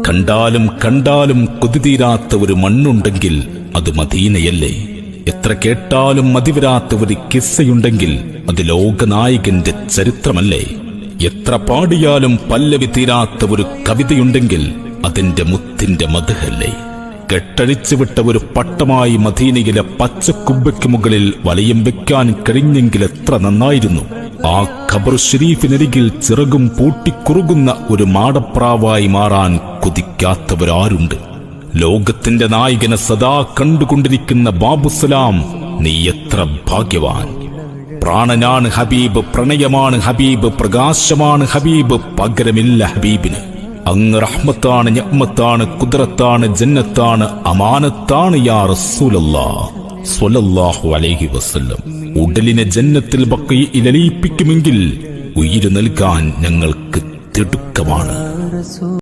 കണ്ടാലും കണ്ടാലും കൊതിതീരാത്ത ഒരു മണ്ണുണ്ടെങ്കിൽ അത് മദീനയല്ലേ? എത്ര കേട്ടാലും മതിവരാത്ത ഒരു കിസ്സയുണ്ടെങ്കിൽ അത് ലോകനായകന്റെ ചരിത്രമല്ലേ? എത്ര പാടിയാലും പല്ലവി തീരാത്ത ഒരു കവിതയുണ്ടെങ്കിൽ അതിന്റെ മുത്തിന്റെ മദ്ഹല്ലേ? കെട്ടഴിച്ചുവിട്ട ഒരു പട്ടമായി മദീനയിലെ പച്ചക്കുബ്ബയ്ക്ക് മുകളിൽ വലയം വെക്കാൻ കഴിഞ്ഞെങ്കിൽ എത്ര നന്നായിരുന്നു. ആ ഖബർ ഷരീഫിനരികിൽ ചിറകും പൂട്ടിക്കുറുകുന്ന ഒരു മാടപ്രാവായി മാറാൻ കൊതിക്കാത്തവരാരുണ്ട്? ലോകത്തിന്റെ നായകനെ സദാ കണ്ടുകൊണ്ടിരിക്കുന്ന ബാബുസലാം, നീ എത്ര ഭാഗ്യവാൻ! പ്രാണനാണ് ഹബീബ്, പ്രണയമാണ് ഹബീബ്, പ്രകാശമാണ് ഹബീബ്, പകരമില്ല ഹബീബിന്. അങ്ങ് റഹ്മത്താണ്, നിഅ്മത്താണ്, ഖുദ്റത്താണ്, ജന്നത്താണ്, അമാനത്താണ് യാ റസൂലല്ലാഹ് സ്വല്ലല്ലാഹു അലൈഹി വസല്ലം. ഉടലിനെ ജന്നത്തിൽ ബഖീഇൽ അലിയിപ്പിക്കുമെങ്കിൽ ഉയിര് നൽകാൻ ഞങ്ങൾക്ക് തിടുക്കമാണ്.